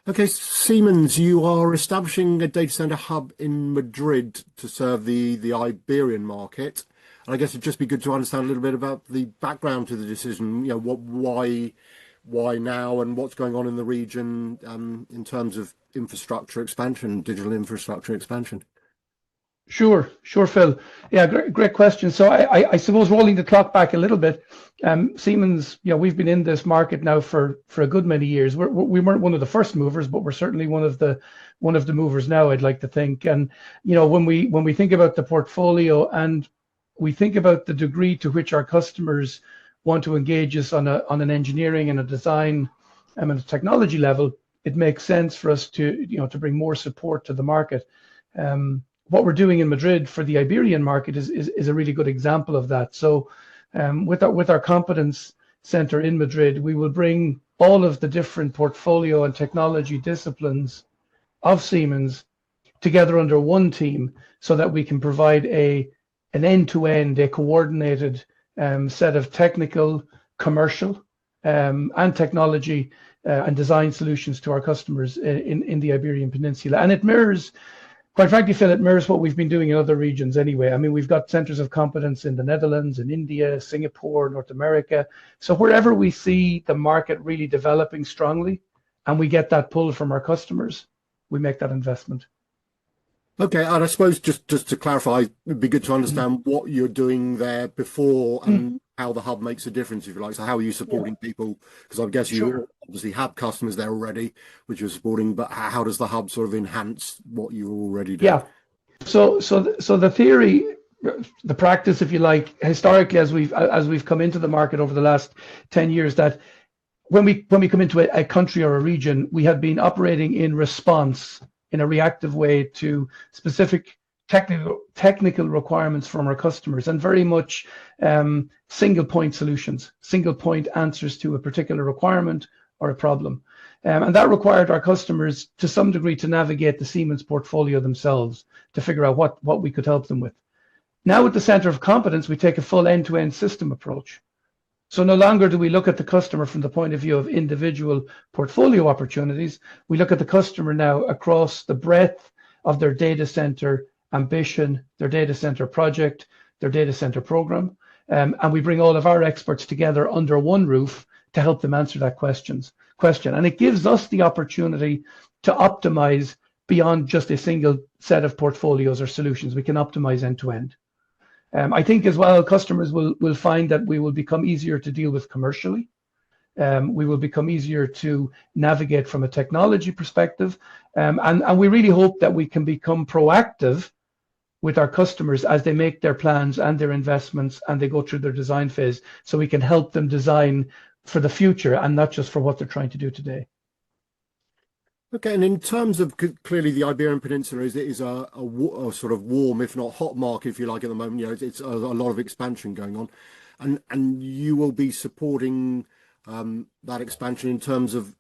Okay, Siemens, you are establishing a data center hub in Madrid to serve the Iberian market. And I guess it'd just be good to understand a little bit about the background to the decision. Why now, and what's going on in the region in terms of infrastructure expansion, digital infrastructure expansion. Sure, Phil. Yeah, great question. So I suppose rolling the clock back a little bit, Siemens, we've been in this market now for a good many years. We weren't one of the first movers, but we're certainly one of the movers now, I'd like to think. And when we think about the portfolio and we think about the degree to which our customers want to engage us on an engineering and a design and a technology level, it makes sense for us to bring more support to the market. What we're doing in Madrid for the Iberian market is a really good example of that. So with our competence center in Madrid, we will bring all of the different portfolio and technology disciplines of Siemens together under one team so that we can provide an end-to-end, a coordinated set of technical, commercial, and technology and design solutions to our customers in the Iberian Peninsula. And it mirrors, quite frankly, Phil, it mirrors what we've been doing in other regions anyway. I mean, we've got centers of competence in the Netherlands, in India, Singapore, North America. So wherever we see the market really developing strongly and we get that pull from our customers, we make that investment. Okay, and I suppose just to clarify, it'd be good to understand what you're doing there before and how the hub makes a difference, if you like. So how are you supporting people? Because I guess you obviously have customers there already, which you're supporting, but how does the hub sort of enhance what you're already doing? Yeah. So the theory, the practice, if you like, historically, as we've come into the market over the last 10 years, that when we come into a country or a region, we have been operating in response in a reactive way to specific technical requirements from our customers, and very much single point solutions, single point answers to a particular requirement or a problem. And that required our customers to some degree to navigate the Siemens portfolio themselves to figure out what we could help them with. Now with the center of competence, we take a full end-to-end system approach. So no longer do we look at the customer from the point of view of individual portfolio opportunities. We look at the customer now across the breadth of their data center ambition, their data center project, their data center program. And we bring all of our experts together under one roof to help them answer that question. And it gives us the opportunity to optimize beyond just a single set of portfolios or solutions. We can optimize end to end. I think as well, customers will find that we will become easier to deal with commercially. We will become easier to navigate from a technology perspective. And we really hope that we can become proactive with our customers as they make their plans and their investments and they go through their design phase, so we can help them design for the future and not just for what they're trying to do today. Okay, and in terms of clearly the Iberian Peninsula is a sort of warm, if not hot market, if you like, at the moment. It's a lot of expansion going on, and you will be supporting that expansion in terms of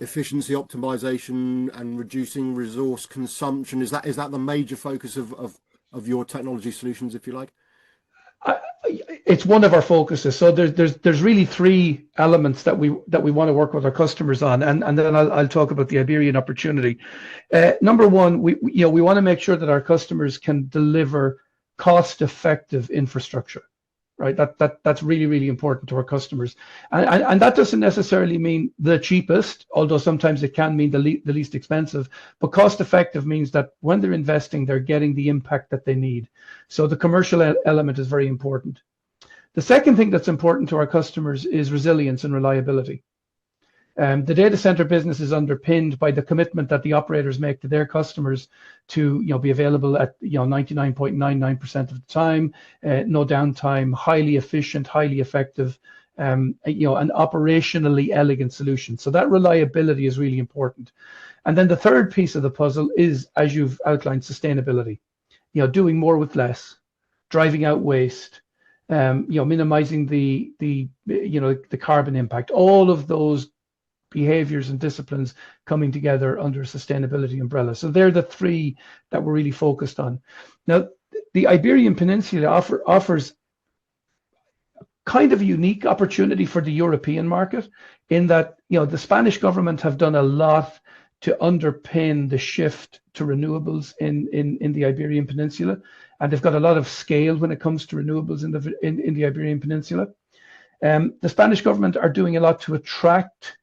efficiency optimization and reducing resource consumption. Is that the major focus of your technology solutions, if you like? It's one of our focuses. So there's really three elements that we want to work with our customers on, and then I'll talk about the Iberian opportunity. Number one, we want to make sure that our customers can deliver cost-effective infrastructure, right? That's really, really important to our customers, and that doesn't necessarily mean the cheapest, although sometimes it can mean the least expensive. But cost-effective means that when they're investing, they're getting the impact that they need. So the commercial element is very important. The second thing that's important to our customers is resilience and reliability. The data center business is underpinned by the commitment that the operators make to their customers to be available at 99.99% of the time, no downtime, highly efficient, highly effective, an operationally elegant solution. So that reliability is really important. And then the third piece of the puzzle is, as you've outlined, sustainability. Doing more with less, driving out waste, minimizing the carbon impact. All of those behaviors and disciplines coming together under a sustainability umbrella. So they're the three that we're really focused on. Now, the Iberian Peninsula offers kind of a unique opportunity for the European market in that, the Spanish government have done a lot to underpin the shift to renewables in the Iberian Peninsula, and they've got a lot of scale when it comes to renewables in the Iberian Peninsula. The Spanish government are doing a lot to attract,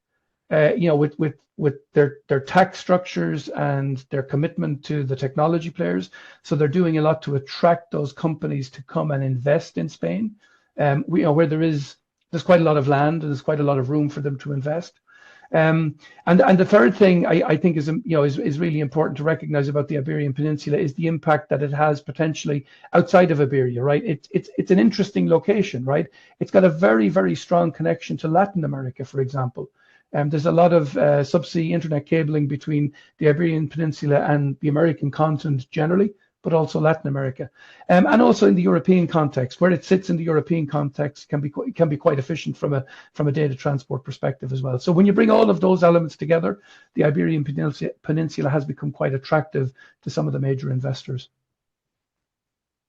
with their tax structures and their commitment to the technology players. So they're doing a lot to attract those companies to come and invest in Spain. Where there's quite a lot of land and there's quite a lot of room for them to invest. And the third thing I think is really important to recognize about the Iberian Peninsula is the impact that it has potentially outside of Iberia, right? It's an interesting location, right? It's got a very, very strong connection to Latin America, for example. There's a lot of subsea internet cabling between the Iberian Peninsula and the American continent generally, but also Latin America, and also in the European context, where it sits in the European context can be quite efficient from a data transport perspective as well. So when you bring all of those elements together, the Iberian Peninsula has become quite attractive to some of the major investors.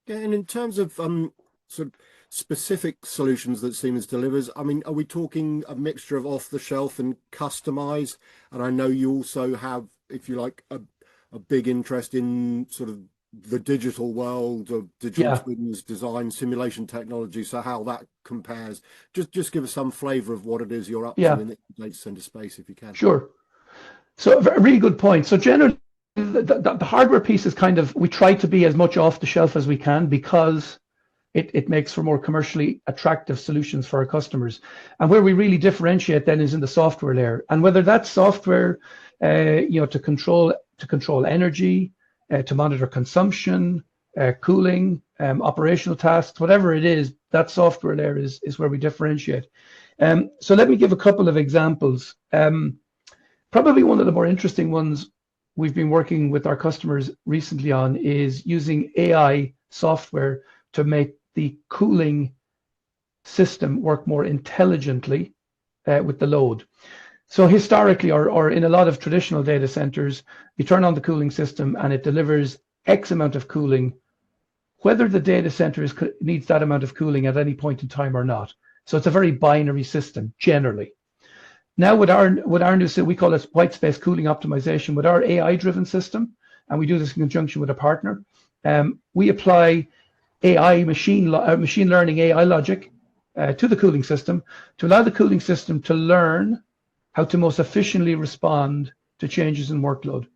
Yeah, and in terms of sort of specific solutions that Siemens delivers, I mean, are we talking a mixture of off the shelf and customized? And I know you also have, if you like, a big interest in sort of the digital world of digital twins, design, simulation technology. So how that compares, just give us some flavor of what it is you're up to in the data center space, if you can. Sure. So a really good point. So generally, the hardware piece is kind of, we try to be as much off the shelf as we can because it makes for more commercially attractive solutions for our customers. And where we really differentiate then is in the software layer. And whether that's software, to control energy, to monitor consumption, cooling, operational tasks, whatever it is, that software layer is where we differentiate. So let me give a couple of examples. Probably one of the more interesting ones we've been working with our customers recently on is using AI software to make the cooling system work more intelligently with the load. So historically, or in a lot of traditional data centers, you turn on the cooling system and it delivers X amount of cooling, whether the data center needs that amount of cooling at any point in time or not. So it's a very binary system generally. Now with our new system, we call it white space cooling optimization. With our AI-driven system, and we do this in conjunction with a partner, we apply AI machine learning AI logic to the cooling system to allow the cooling system to learn how to most efficiently respond to changes in workload.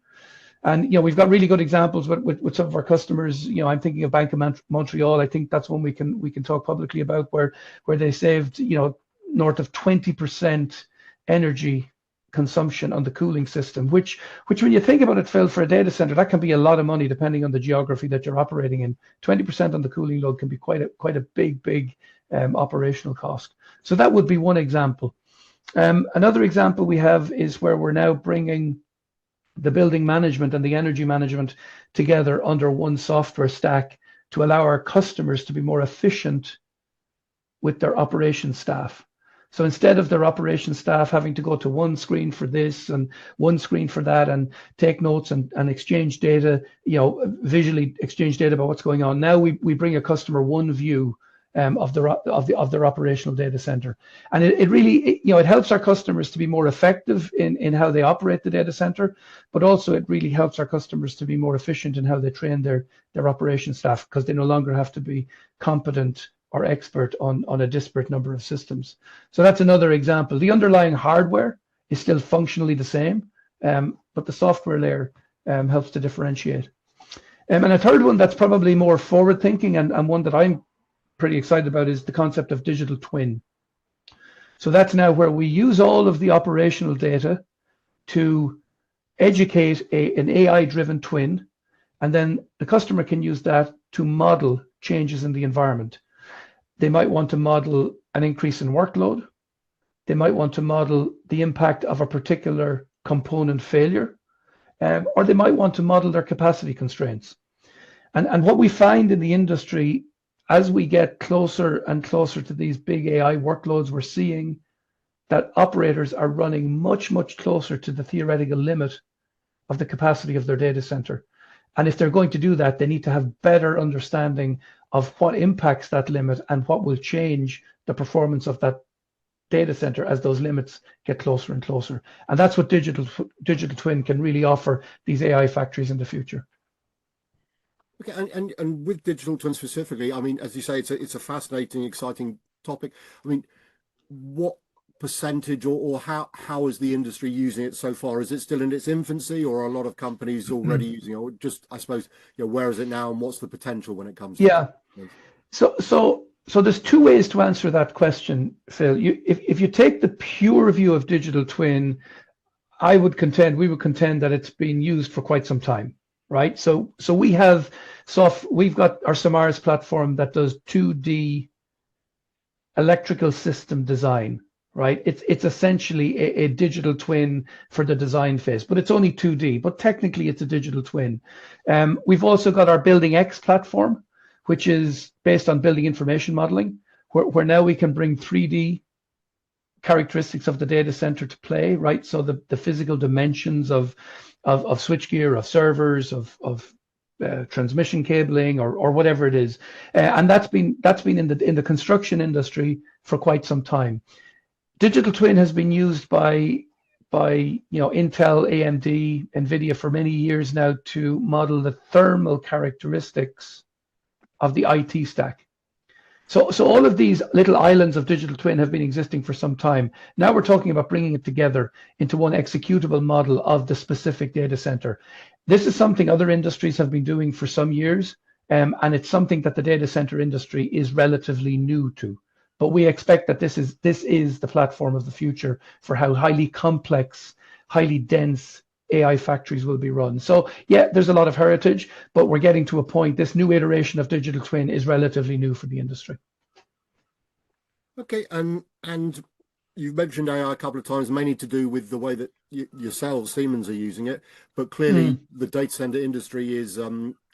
And we've got really good examples with some of our customers. I'm thinking of Bank of Montreal. I think that's one we can talk publicly about where they saved north of 20% energy consumption on the cooling system, which when you think about it, Phil, for a data center, that can be a lot of money depending on the geography that you're operating in. 20% on the cooling load can be quite a big operational cost. So that would be one example. Another example we have is where we're now bringing the building management and the energy management together under one software stack to allow our customers to be more efficient with their operations staff. So instead of their operations staff having to go to one screen for this and one screen for that and take notes and exchange data, visually exchange data about what's going on, now we bring a customer one view of their operational data center, and it really it helps our customers to be more effective in how they operate the data center, but also it really helps our customers to be more efficient in how they train their operations staff, because they no longer have to be competent or expert on a disparate number of systems. So that's another example. The underlying hardware is still functionally the same, but the software layer helps to differentiate. And a third one that's probably more forward thinking and one that I'm pretty excited about is the concept of digital twin. So that's now where we use all of the operational data to educate an AI-driven twin, and then the customer can use that to model changes in the environment. They might want to model an increase in workload. They might want to model the impact of a particular component failure, or they might want to model their capacity constraints. And what we find in the industry, as we get closer and closer to these big AI workloads, we're seeing that operators are running much, much closer to the theoretical limit of the capacity of their data center. And if they're going to do that, they need to have better understanding of what impacts that limit and what will change the performance of that data center as those limits get closer and closer. And that's what digital twin can really offer these AI factories in the future. Okay, and with digital twin specifically, I mean, as you say, it's a fascinating, exciting topic. I mean, what percentage or how is the industry using it so far? Is it still in its infancy, or are a lot of companies already using it? Or just, I suppose, where is it now, and what's the potential when it comes Yeah. to So there's two ways to answer that question, Phil. If you take the pure view of digital twin, we would contend that it's been used for quite some time, right? So we've got our Samaras platform that does 2D electrical system design, right? It's essentially a digital twin for the design phase, but it's only 2D, but technically it's a digital twin. We've also got our Building X platform, which is based on building information modeling, where now we can bring 3D characteristics of the data center to play, right? So the physical dimensions of switchgear, of servers, of transmission cabling, or whatever it is, and that's been in the construction industry for quite some time. Digital twin has been used by Intel, AMD, NVIDIA for many years now to model the thermal characteristics of the IT stack. So all of these little islands of digital twin have been existing for some time. Now we're talking about bringing it together into one executable model of the specific data center. This is something other industries have been doing for some years, and it's something that the data center industry is relatively new to. But we expect that this is the platform of the future for how highly complex, highly dense AI factories will be run. So yeah, there's a lot of heritage, but we're getting to a point, this new iteration of digital twin is relatively new for the industry. Okay, and you've mentioned AI a couple of times, mainly to do with the way that yourselves, Siemens, are using it, but clearly the data center industry is, I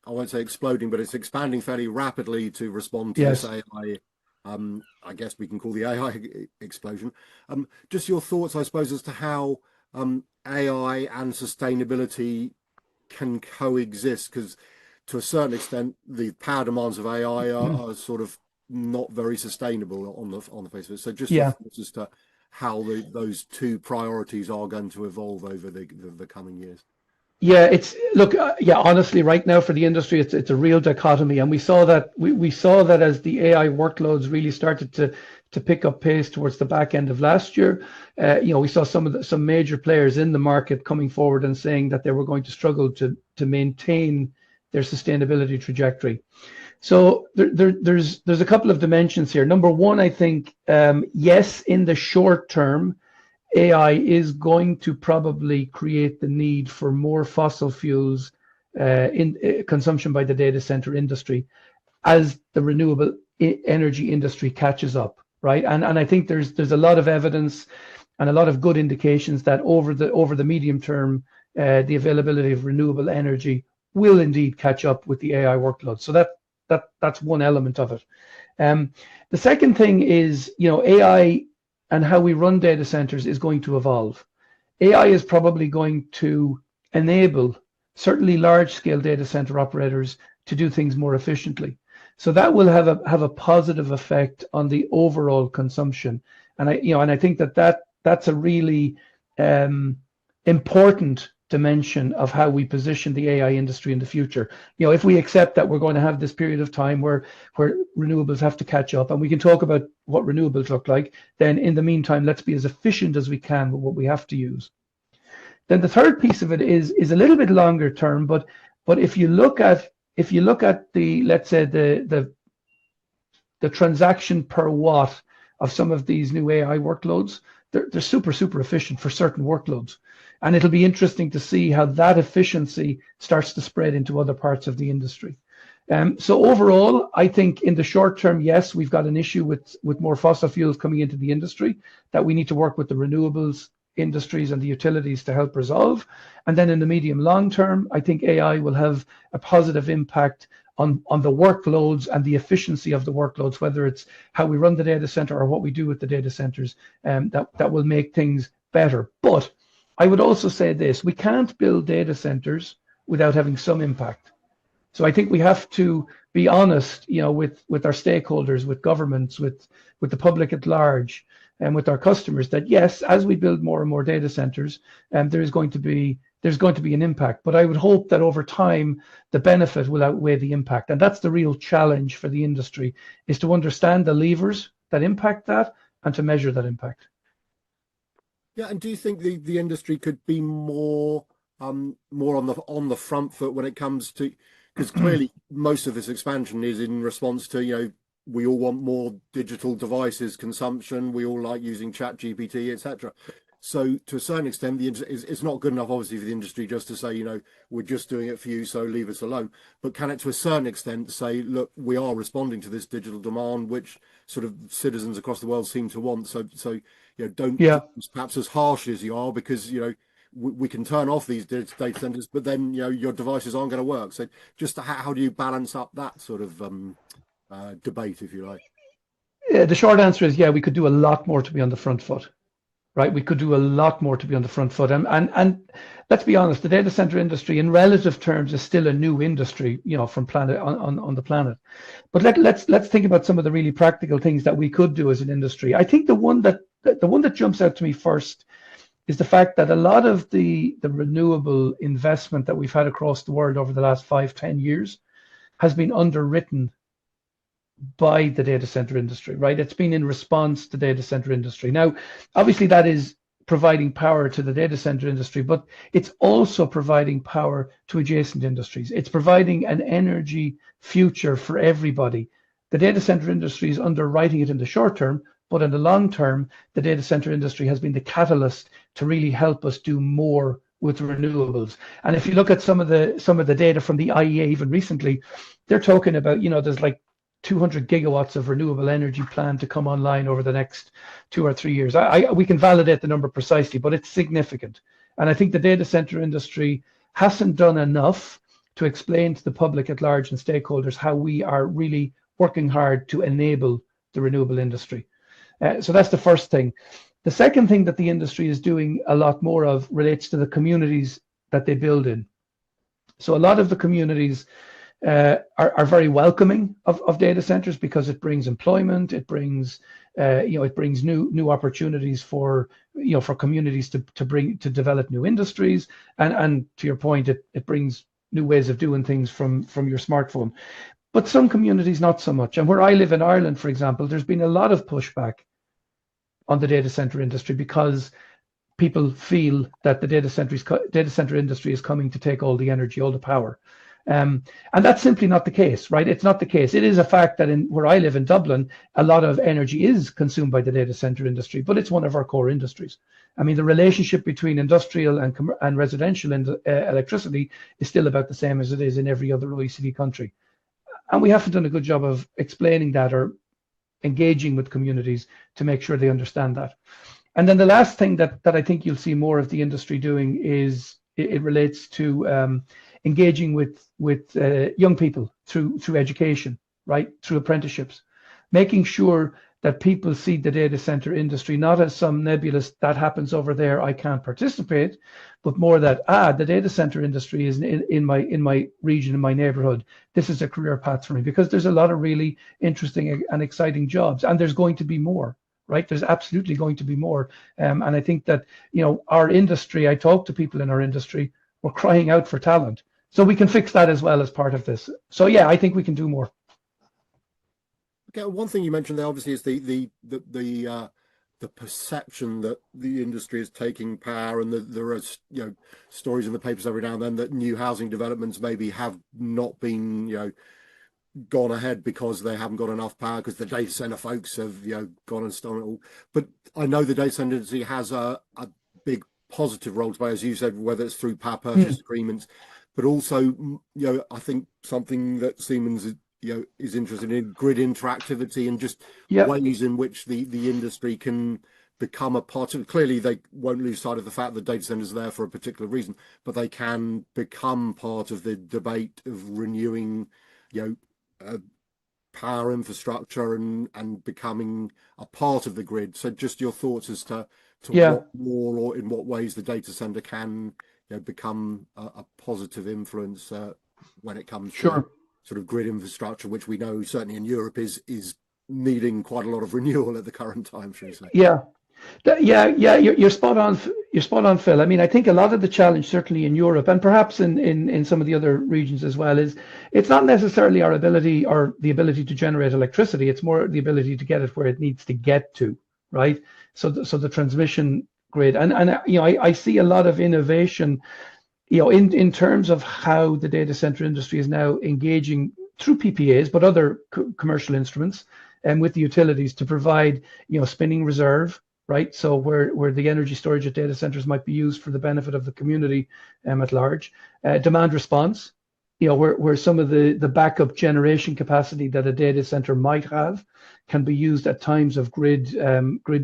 won't say exploding, but it's expanding fairly rapidly to respond to this AI. I guess we can call the AI explosion. Just your thoughts, I suppose, as to how AI and sustainability can coexist, because to a certain extent, the power demands of AI are sort of not very sustainable on the face of it. So just your thoughts as to how those two priorities are going to evolve over the coming years. Yeah, honestly, right now for the industry, it's a real dichotomy, and we saw that as the AI workloads really started to pick up pace towards the back end of last year. We saw some major players in the market coming forward and saying that they were going to struggle to maintain their sustainability trajectory. So there's a couple of dimensions here. Number one, I think yes, in the short term, AI is going to probably create the need for more fossil fuels in consumption by the data center industry as the renewable energy industry catches up, right? And I think there's a lot of evidence and a lot of good indications that over the medium term, the availability of renewable energy will indeed catch up with the AI workload. So that's one element of it. The second thing is, AI and how we run data centers is going to evolve. AI is probably going to enable certainly large-scale data center operators to do things more efficiently. So that will have a positive effect on the overall consumption. And I think that's a really important dimension of how we position the AI industry in the future. If we accept that we're going to have this period of time where renewables have to catch up, and we can talk about what renewables look like, then in the meantime, let's be as efficient as we can with what we have to use. Then the third piece of it is a little bit longer term, but if you look at the, let's say, the transaction per watt of some of these new AI workloads, they're super efficient for certain workloads. And it'll be interesting to see how that efficiency starts to spread into other parts of the industry. So overall, I think in the short term, yes, we've got an issue with more fossil fuels coming into the industry that we need to work with the renewables industries and the utilities to help resolve. And then in the medium long term, I think AI will have a positive impact on the workloads and the efficiency of the workloads, whether it's how we run the data center or what we do with the data centers, that will make things better. But I would also say this: we can't build data centers without having some impact. So I think we have to be honest, with our stakeholders, with governments, with the public at large, and with our customers, that yes, as we build more and more data centers, there's going to be an impact. But I would hope that over time the benefit will outweigh the impact, and that's the real challenge for the industry, is to understand the levers that impact that and to measure that impact. Yeah, and do you think the industry could be more on the front foot when it comes to, because clearly most of this expansion is in response to, we all want more digital devices consumption, we all like using chat GPT, etc. So to a certain extent, it's not good enough, obviously, for the industry just to say, we're just doing it for you, so leave us alone. But can it, to a certain extent, say, look, we are responding to this digital demand, which sort of citizens across the world seem to want. So don't Yeah. perhaps as harshly as you are, because we can turn off these data centers, but then your devices aren't going to work. So just how do you balance up that sort of debate, if you like? Yeah, the short answer is, yeah, we could do a lot more to be on the front foot. Right, we could do a lot more to be on the front foot, and let's be honest, the data center industry, in relative terms, is still a new industry, from planet on the planet. But let's think about some of the really practical things that we could do as an industry. I think the one that jumps out to me first is the fact that a lot of the renewable investment that we've had across the world over the last 5-10 years has been underwritten by the data center industry, right? It's been in response to data center industry. Now, obviously that is providing power to the data center industry, but it's also providing power to adjacent industries. It's providing an energy future for everybody. The data center industry is underwriting it in the short term, but in the long term, the data center industry has been the catalyst to really help us do more with renewables. And if you look at some of the data from the IEA, even recently, they're talking about, there's like 200 gigawatts of renewable energy planned to come online over the next 2 or 3 years. We can validate the number precisely, but it's significant. And I think the data center industry hasn't done enough to explain to the public at large and stakeholders how we are really working hard to enable the renewable industry. So that's the first thing. The second thing that the industry is doing a lot more of relates to the communities that they build in. So a lot of the communities are very welcoming of data centers, because it brings employment, it brings new opportunities for communities to develop new industries, and to your point, it brings new ways of doing things from your smartphone. But some communities not so much. And where I live in Ireland, for example, there's been a lot of pushback on the data center industry, because people feel that the data center industry is coming to take all the energy, all the power. And that's simply not the case, right? It's not the case. It is a fact that where I live in Dublin, a lot of energy is consumed by the data center industry, but it's one of our core industries. I mean, the relationship between industrial and residential electricity is still about the same as it is in every other OECD country. And we haven't done a good job of explaining that or engaging with communities to make sure they understand that. And then the last thing that I think you'll see more of the industry doing is it relates to engaging with young people through education, right? Through apprenticeships, making sure that people see the data center industry not as some nebulous that happens over there, I can't participate, but more that the data center industry is in my region, in my neighborhood. This is a career path for me, because there's a lot of really interesting and exciting jobs, and there's going to be more. Right, there's absolutely going to be more, and I think that our industry. I talk to people in our industry. We're crying out for talent, so we can fix that as well as part of this. So yeah, I think we can do more. Okay, one thing you mentioned there obviously is the perception that the industry is taking power, and that there are stories in the papers every now and then that new housing developments maybe have not been gone ahead because they haven't got enough power, because the data center folks have gone and stolen it all. But I know the data center industry has a big positive role to play, as you said, whether it's through power purchase agreements, but also I think something that Siemens is interested in, grid interactivity, and just ways in which the industry can become a part of it. Clearly they won't lose sight of the fact that data centers are there for a particular reason, but they can become part of the debate of renewing power infrastructure and becoming a part of the grid. So just your thoughts as to what more, or in what ways the data center can become a positive influence when it comes to Sure. sort of grid infrastructure, which we know certainly in Europe is needing quite a lot of renewal at the current time, should we say? Yeah. Yeah, you're spot on. You're spot on, Phil. I mean, I think a lot of the challenge, certainly in Europe and perhaps in some of the other regions as well, is it's not necessarily our ability or the ability to generate electricity. It's more the ability to get it where it needs to get to, right? So the transmission grid, and you know, I see a lot of innovation, you know, in terms of how the data center industry is now engaging through PPAs, but other commercial instruments, and with the utilities to provide, you know, spinning reserve, right? So where the energy storage at data centers might be used for the benefit of the community at large. Demand response, you know, where some of the backup generation capacity that a data center might have can be used at times of grid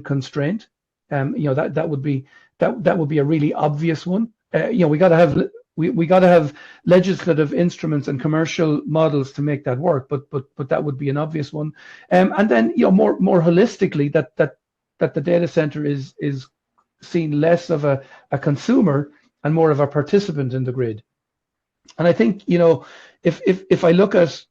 constraint. You know, that would be a really obvious one. You know, we got to have legislative instruments and commercial models to make that work, but that would be an obvious one. And then, you know, more holistically, that the data center is seen less of a consumer and more of a participant in the grid. And I think, you know, if I look at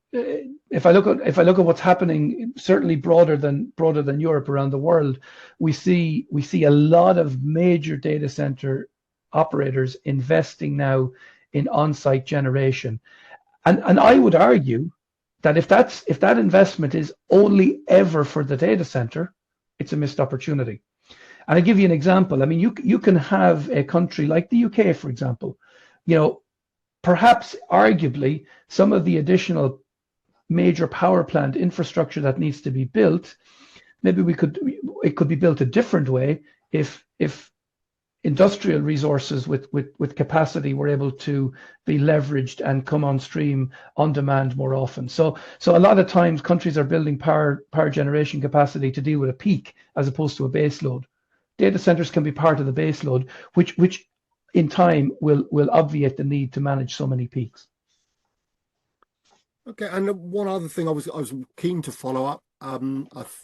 what's happening, certainly broader than Europe, around the world, we see a lot of major data center operators investing now in on-site generation. And I would argue that if that investment is only ever for the data center, it's a missed opportunity. And I give you an example. I mean, you can have a country like the UK, for example, you know, perhaps arguably some of the additional major power plant infrastructure that needs to be built, maybe it could be built a different way if industrial resources with capacity were able to be leveraged and come on stream on demand more often. So a lot of times countries are building power generation capacity to deal with a peak as opposed to a base load. Data centers can be part of the base load, which in time will obviate the need to manage so many peaks. Okay, and one other thing I was keen to follow up,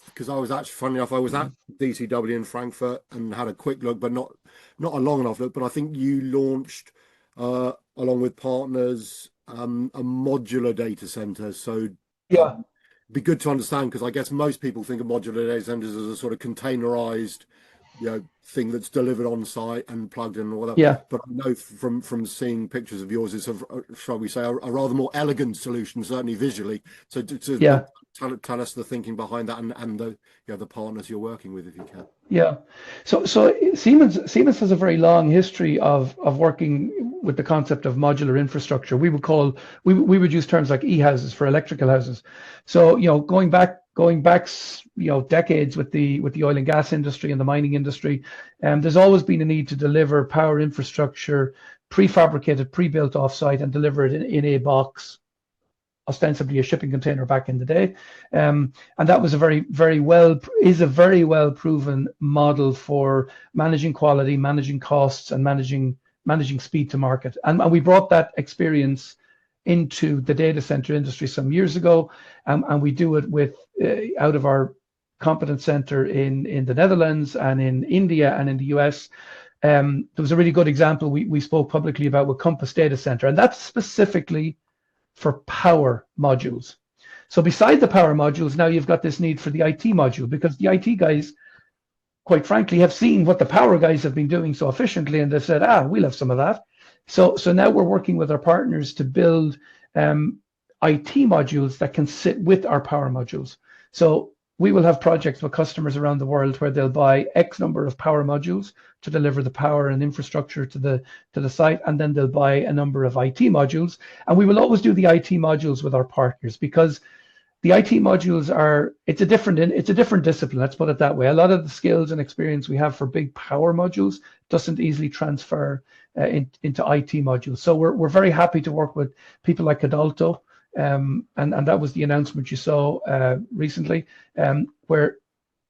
because I was actually, funny enough, I was at DCW in Frankfurt and had a quick look, but not a long enough look. But I think you launched, along with partners, a modular data center. So Yeah, it'd be good to understand, because I guess most people think of modular data centers as a sort of containerized, you know, thing that's delivered on site and plugged in and all that. yeah. But I know from seeing pictures of yours, it's shall we say, a rather more elegant solution, certainly visually. So Yeah. tell us the thinking behind that and the, you know, the partners you're working with, if you can. Yeah. So Siemens has a very long history of working with the concept of modular infrastructure. We would use terms like e-houses for electrical houses. So, you know, going back, you know, decades with the oil and gas industry and the mining industry, there's always been a need to deliver power infrastructure prefabricated, pre-built offsite and deliver it in a box, ostensibly a shipping container back in the day. And that was a very well proven model for managing quality, managing costs, and managing speed to market. And we brought that experience into the data center industry some years ago, and we do it with out of our competence center in the Netherlands and in India and in the US. There was a really good example we spoke publicly about with Compass Data Center, and that's specifically for power modules. So beside the power modules, now you've got this need for the IT module, because the IT guys, quite frankly, have seen what the power guys have been doing so efficiently, and they've said, we'll have some of that. So now we're working with our partners to build IT modules that can sit with our power modules. So we will have projects with customers around the world where they'll buy X number of power modules to deliver the power and infrastructure to the site, and then they'll buy a number of IT modules. And we will always do the IT modules with our partners, because the IT modules it's a different discipline. Let's put it that way. A lot of the skills and experience we have for big power modules doesn't easily transfer into IT modules. So we're very happy to work with people like Cadalto. And that was the announcement you saw recently, where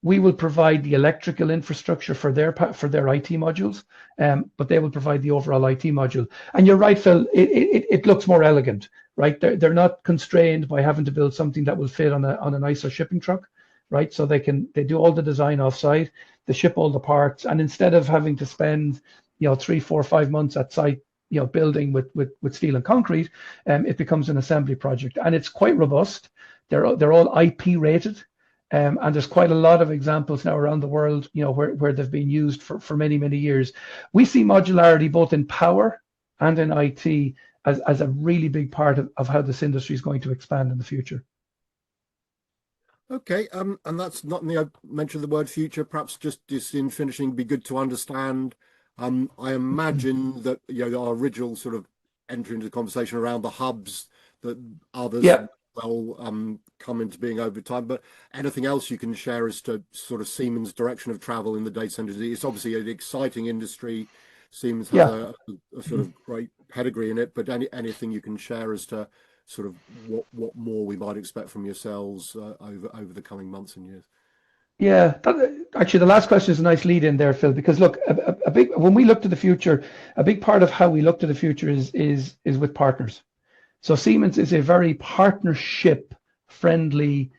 we will provide the electrical infrastructure for their IT modules, but they will provide the overall IT module. And you're right, Phil, it looks more elegant, right? They're not constrained by having to build something that will fit on a nicer shipping truck, right? So they do all the design offsite, they ship all the parts, and instead of having to spend, you know, 3, 4, 5 months at site building with steel and concrete, it becomes an assembly project, and it's quite robust. They're all IP rated. And there's quite a lot of examples now around the world, where they've been used for many, many years. We see modularity both in power and in IT as a really big part of how this industry is going to expand in the future. Okay, and that's not me. I mentioned the word future. Perhaps just in finishing, be good to understand. I imagine that our original sort of entry into the conversation around the hubs that others will come into being over time. But anything else you can share as to sort of Siemens' direction of travel in the data centers? It's obviously an exciting industry. Siemens has a sort of great pedigree in it. But anything you can share as to sort of what more we might expect from yourselves over the coming months and years? Yeah, actually, the last question is a nice lead in there, Phil, because look, when we look to the future, a big part of how we look to the future is with partners. So Siemens is a very partnership friendly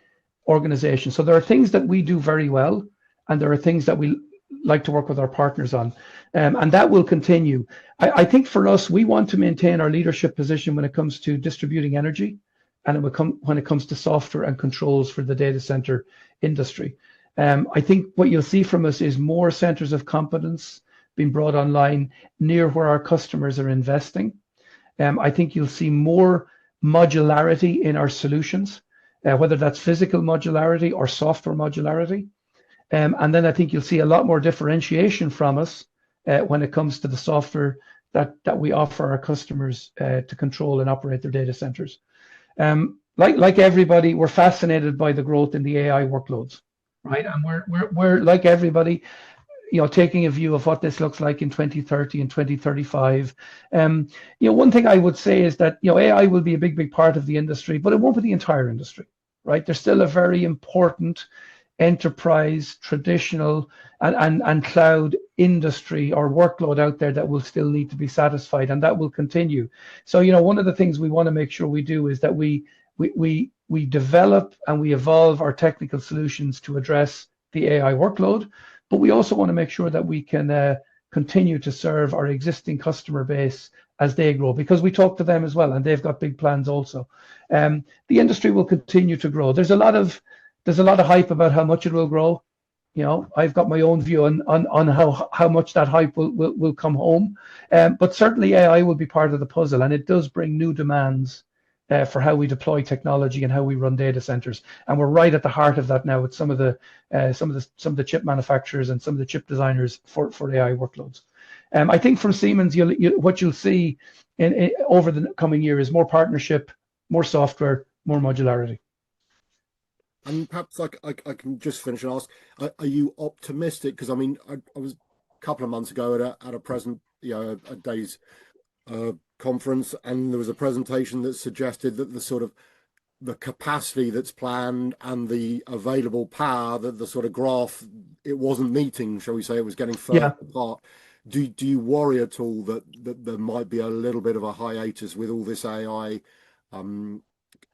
organization. So there are things that we do very well, and there are things that we like to work with our partners on, and that will continue. I think for us, we want to maintain our leadership position when it comes to distributing energy, and when it comes to software and controls for the data center industry. I think what you'll see from us is more centers of competence being brought online near where our customers are investing. I think you'll see more modularity in our solutions, whether that's physical modularity or software modularity. And then I think you'll see a lot more differentiation from us when it comes to the software that we offer our customers to control and operate their data centers. Like everybody, we're fascinated by the growth in the AI workloads, right? And we're like everybody, taking a view of what this looks like in 2030 and 2035. One thing I would say is that AI will be a big part of the industry, but it won't be the entire industry, right? There's still a very important enterprise, traditional, and cloud industry or workload out there that will still need to be satisfied, and that will continue. So one of the things we want to make sure we do is that we develop and we evolve our technical solutions to address the AI workload, but we also want to make sure that we can continue to serve our existing customer base as they grow, because we talk to them as well, and they've got big plans also. The industry will continue to grow. There's a lot of hype about how much it will grow. I've got my own view on how much that hype will come home. But certainly AI will be part of the puzzle, and it does bring new demands for how we deploy technology and how we run data centers. And we're right at the heart of that now with some of the chip manufacturers and some of the chip designers for AI workloads. I think from Siemens, what you'll see over the coming year is more partnership, more software, more modularity. And perhaps I can just finish and ask: are you optimistic? Because I mean, I was a couple of months ago at a present, a day's conference, and there was a presentation that suggested that the capacity that's planned and the available power, that the sort of graph, it wasn't meeting, shall we say, it was getting further apart. Do you worry at all that there might be a little bit of a hiatus with all this AI?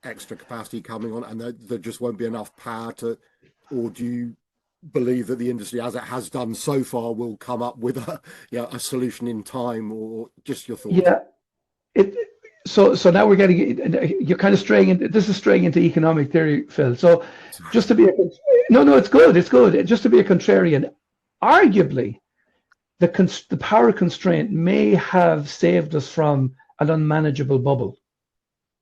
Extra capacity coming on, and there just won't be enough power or do you believe that the industry, as it has done so far, will come up with a solution in time? Or just your thoughts? So now we're you're kind of straying into economic theory, Phil. So just to be it's good. Just to be a contrarian, arguably the power constraint may have saved us from an unmanageable bubble,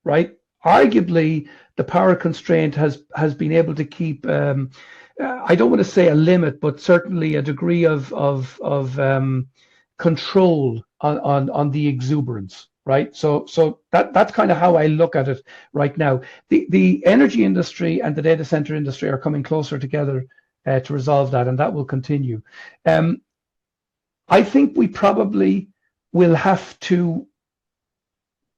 right? Arguably, the power constraint has been able to keep, I don't want to say a limit, but certainly a degree of control on the exuberance, right? So that's kind of how I look at it right now. The energy industry and the data center industry are coming closer together to resolve that, and that will continue. I think we probably will have to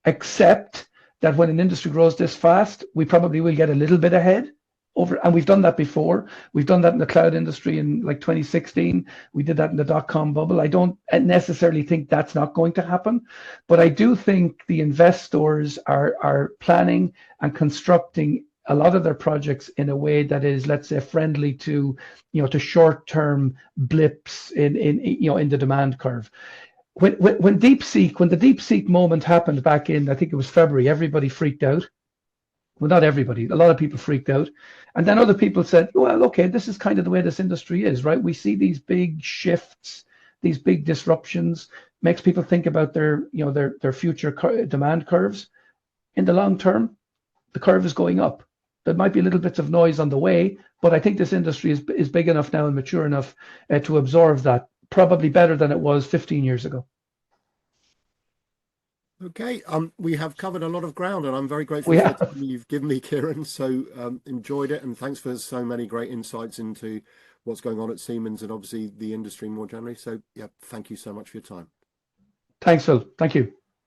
accept that when an industry grows this fast, we probably will get a little bit ahead and we've done that before. We've done that in the cloud industry in like 2016. We did that in the dot-com bubble. I don't necessarily think that's not going to happen, but I do think the investors are planning and constructing a lot of their projects in a way that is, let's say, friendly to, to short-term blips in the demand curve. when DeepSeek, when the DeepSeek moment happened back in, I think it was February, everybody freaked out. Well, not everybody, a lot of people freaked out. And then other people said, well, okay, this is kind of the way this industry is, right? We see these big shifts, these big disruptions, makes people think about their, you know, their future demand curves. In the long term, the curve is going up. There might be little bits of noise on the way, but I think this industry is big enough now and mature enough to absorb that, probably better than it was 15 years ago. Okay, we have covered a lot of ground, and I'm very grateful We for the have. time you've given me, Kieran. So enjoyed it, and thanks for so many great insights into what's going on at Siemens and obviously the industry more generally. So yeah, thank you so much for your time. Thanks, Phil. Thank you.